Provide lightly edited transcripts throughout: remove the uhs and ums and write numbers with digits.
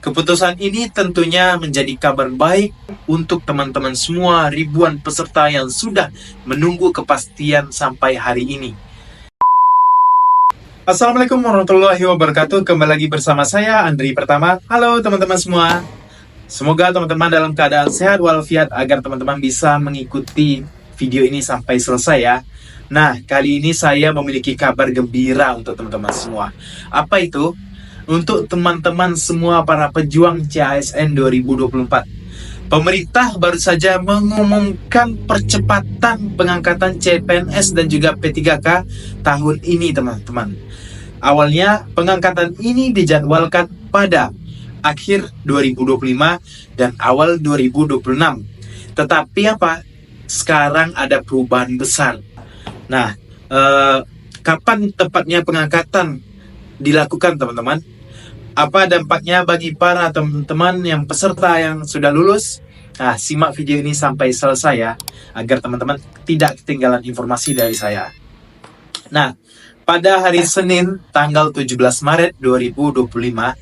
Keputusan ini tentunya menjadi kabar baik untuk teman-teman semua ribuan peserta yang sudah menunggu kepastian sampai hari ini. Assalamualaikum warahmatullahi wabarakatuh. Kembali lagi bersama saya, Andri Pertama. Halo teman-teman semua. Semoga teman-teman dalam keadaan sehat walafiat agar teman-teman bisa mengikuti video ini sampai selesai ya. Nah, kali ini saya memiliki kabar gembira untuk teman-teman semua. Apa itu? Untuk teman-teman semua para pejuang CASN 2024. Pemerintah baru saja mengumumkan percepatan pengangkatan CPNS dan juga P3K tahun ini, teman-teman. Awalnya pengangkatan ini dijadwalkan pada akhir 2025 dan awal 2026. Tetapi apa? Sekarang ada perubahan besar. Nah, kapan tepatnya pengangkatan dilakukan, teman-teman? Apa dampaknya bagi para teman-teman yang peserta yang sudah lulus? Nah, simak video ini sampai selesai ya, agar teman-teman tidak ketinggalan informasi dari saya. Nah, pada hari Senin tanggal 17 Maret 2025,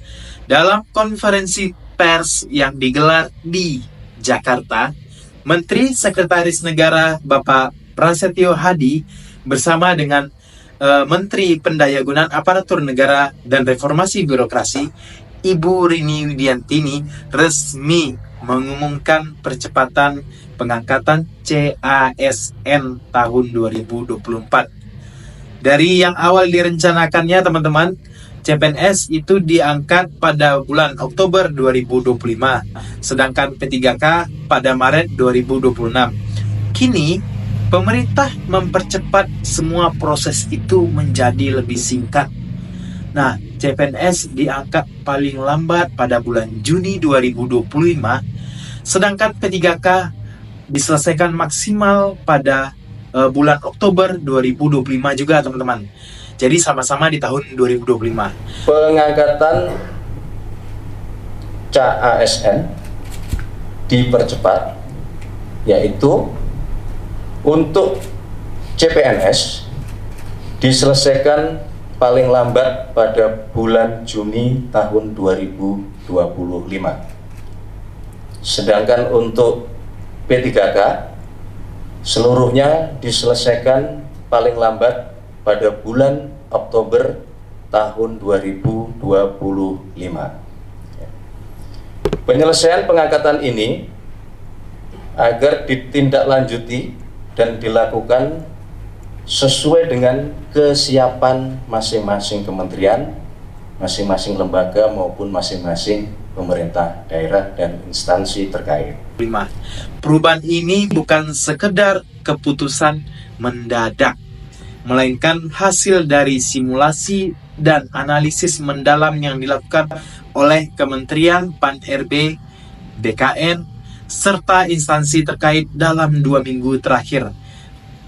dalam konferensi pers yang digelar di Jakarta, Menteri Sekretaris Negara Bapak Prasetyo Hadi bersama dengan Menteri Pendayagunaan Aparatur Negara dan Reformasi Birokrasi, Ibu Rini Widiantini, resmi mengumumkan percepatan pengangkatan CASN tahun 2024. Dari yang awal direncanakannya, teman-teman, CPNS itu diangkat pada bulan Oktober 2025, sedangkan P3K pada Maret 2026. Kini, pemerintah mempercepat semua proses itu menjadi lebih singkat. Nah, CPNS diangkat paling lambat pada bulan Juni 2025, sedangkan P3K diselesaikan maksimal pada bulan Oktober 2025 juga, teman-teman. Jadi sama-sama di tahun 2025. Pengangkatan CASN dipercepat, yaitu untuk CPNS diselesaikan paling lambat pada bulan Juni tahun 2025. Sedangkan untuk P3K seluruhnya diselesaikan paling lambat pada bulan Oktober tahun 2025. Penyelesaian pengangkatan ini agar ditindaklanjuti dan dilakukan sesuai dengan kesiapan masing-masing kementerian, masing-masing lembaga maupun masing-masing pemerintah daerah dan instansi terkait. Perubahan ini bukan sekedar keputusan mendadak, melainkan hasil dari simulasi dan analisis mendalam yang dilakukan oleh Kementerian Pan-RB, BKN, serta instansi terkait dalam 2 minggu terakhir.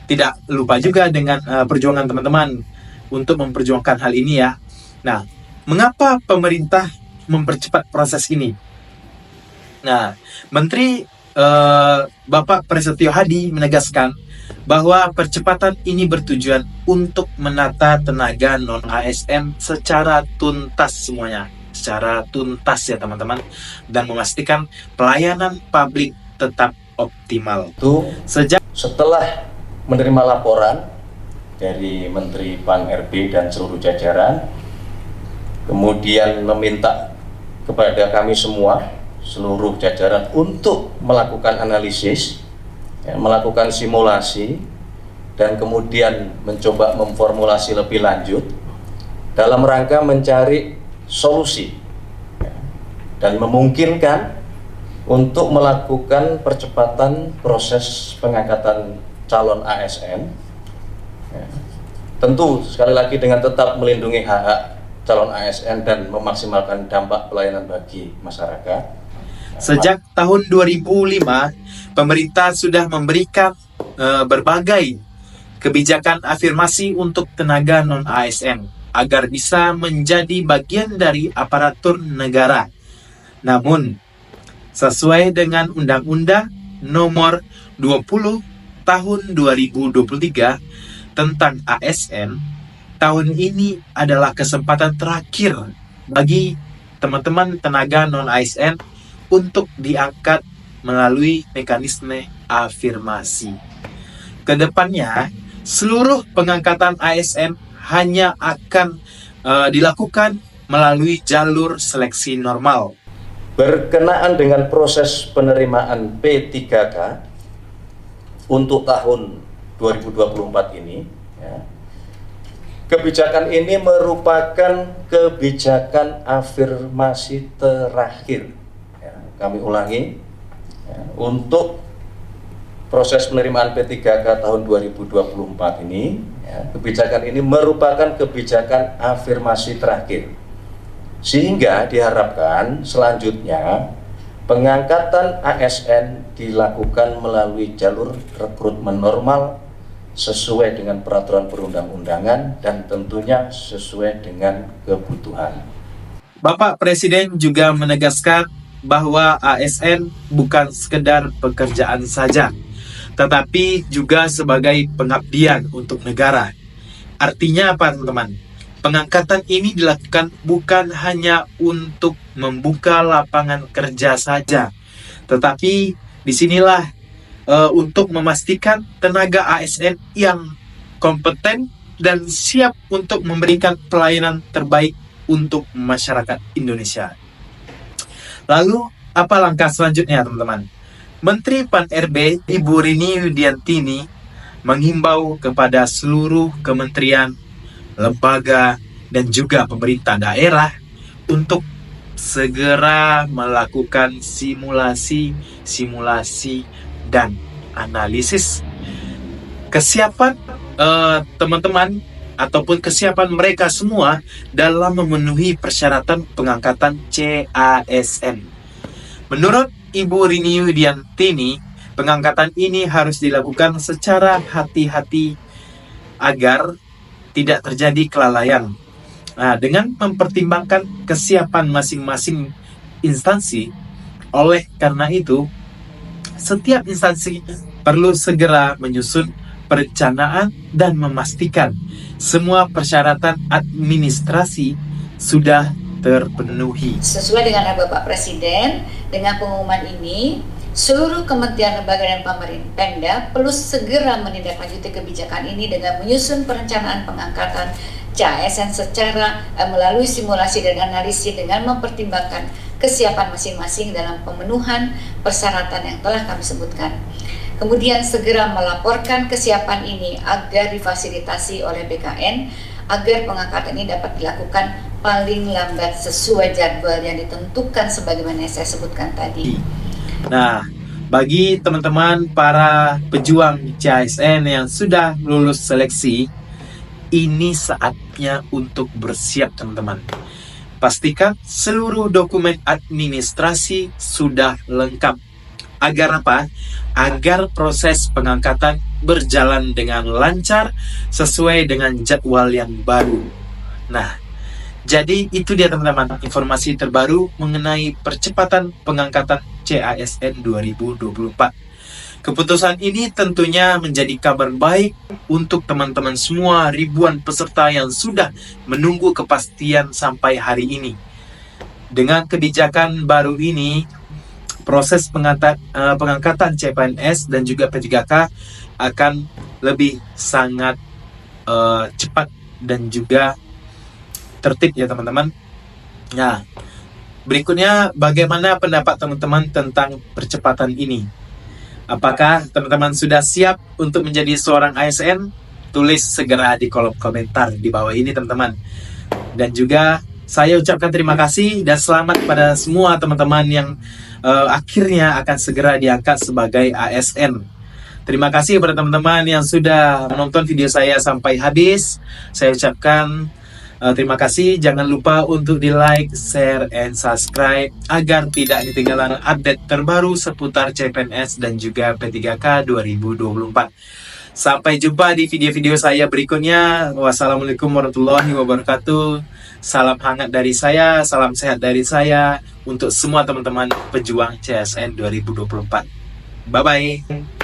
Tidak lupa juga dengan perjuangan teman-teman untuk memperjuangkan hal ini ya. Nah, mengapa pemerintah mempercepat proses ini? Nah, Menteri Bapak Prasetyo Hadi menegaskan bahwa percepatan ini bertujuan untuk menata tenaga non-ASN secara tuntas semuanya. Secara tuntas ya teman-teman, dan memastikan pelayanan publik tetap optimal. Setelah menerima laporan dari Menteri Pan-RB dan seluruh jajaran, kemudian meminta kepada kami semua, seluruh jajaran, untuk melakukan analisis, melakukan simulasi, dan kemudian mencoba memformulasi lebih lanjut dalam rangka mencari solusi dan memungkinkan untuk melakukan percepatan proses pengangkatan calon ASN, tentu sekali lagi dengan tetap melindungi hak-hak calon ASN dan memaksimalkan dampak pelayanan bagi masyarakat. Sejak tahun 2005, pemerintah sudah memberikan berbagai kebijakan afirmasi untuk tenaga non-ASN agar bisa menjadi bagian dari aparatur negara. Namun, sesuai dengan Undang-Undang Nomor 20 Tahun 2023 tentang ASN, tahun ini adalah kesempatan terakhir bagi teman-teman tenaga non-ASN untuk diangkat melalui mekanisme afirmasi. Kedepannya, seluruh pengangkatan ASN hanya akan dilakukan melalui jalur seleksi normal. Berkenaan dengan proses penerimaan P3K untuk tahun 2024 ini, ya, kebijakan ini merupakan kebijakan afirmasi terakhir. Ya, kami ulangi, ya, untuk proses penerimaan P3K tahun 2024 ini, ya, kebijakan ini merupakan kebijakan afirmasi terakhir. Sehingga diharapkan selanjutnya pengangkatan ASN dilakukan melalui jalur rekrutmen normal sesuai dengan peraturan perundang-undangan dan tentunya sesuai dengan kebutuhan. Bapak Presiden juga menegaskan bahwa ASN bukan sekedar pekerjaan saja, tetapi juga sebagai pengabdian untuk negara. Artinya apa, teman-teman? Pengangkatan ini dilakukan bukan hanya untuk membuka lapangan kerja saja, tetapi disinilah untuk memastikan tenaga ASN yang kompeten dan siap untuk memberikan pelayanan terbaik untuk masyarakat Indonesia. Lalu, apa langkah selanjutnya, teman-teman? Menteri Pan-RB Ibu Rini Widiantini menghimbau kepada seluruh kementerian, lembaga, dan juga pemerintah daerah untuk segera melakukan simulasi dan analisis kesiapan teman-teman ataupun kesiapan mereka semua dalam memenuhi persyaratan pengangkatan CASN. Menurut Ibu Rini Widiantini, pengangkatan ini harus dilakukan secara hati-hati agar tidak terjadi kelalaian. Nah, dengan mempertimbangkan kesiapan masing-masing instansi, oleh karena itu, setiap instansi perlu segera menyusun perencanaan dan memastikan semua persyaratan administrasi sudah terpenuhi. Sesuai dengan Bapak Presiden, dengan pengumuman ini, seluruh kementerian, lembaga, dan pemerintah Pemda perlu segera menindaklanjuti kebijakan ini dengan menyusun perencanaan pengangkatan CASN secara melalui simulasi dan analisis dengan mempertimbangkan kesiapan masing-masing dalam pemenuhan persyaratan yang telah kami sebutkan. Kemudian segera melaporkan kesiapan ini agar difasilitasi oleh BKN agar pengangkatan ini dapat dilakukan paling lambat sesuai jadwal yang ditentukan sebagaimana yang saya sebutkan tadi. Nah, bagi teman-teman para pejuang CASN yang sudah lulus seleksi, ini saatnya untuk bersiap, teman-teman. Pastikan seluruh dokumen administrasi sudah lengkap. Agar apa? Agar proses pengangkatan berjalan dengan lancar sesuai dengan jadwal yang baru. Nah, jadi itu dia, teman-teman, informasi terbaru mengenai percepatan pengangkatan CASN 2024. Keputusan ini tentunya menjadi kabar baik untuk teman-teman semua ribuan peserta yang sudah menunggu kepastian sampai hari ini. Dengan kebijakan baru ini, proses pengangkatan CPNS dan juga P3K akan lebih sangat cepat dan juga tertib ya, teman-teman. Nah, berikutnya bagaimana pendapat teman-teman tentang percepatan ini? Apakah teman-teman sudah siap untuk menjadi seorang ASN? Tulis segera di kolom komentar di bawah ini, teman-teman. Dan juga saya ucapkan terima kasih dan selamat pada semua teman-teman yang akhirnya akan segera diangkat sebagai ASN. Terima kasih kepada teman-teman yang sudah menonton video saya sampai habis. Saya ucapkan terima kasih. Jangan lupa untuk di like, share, and subscribe agar tidak ketinggalan update terbaru seputar CPNS dan juga P3K 2024. Sampai jumpa di video-video saya berikutnya. Wassalamualaikum warahmatullahi wabarakatuh. Salam hangat dari saya, salam sehat dari saya untuk semua teman-teman pejuang CASN 2024. Bye-bye.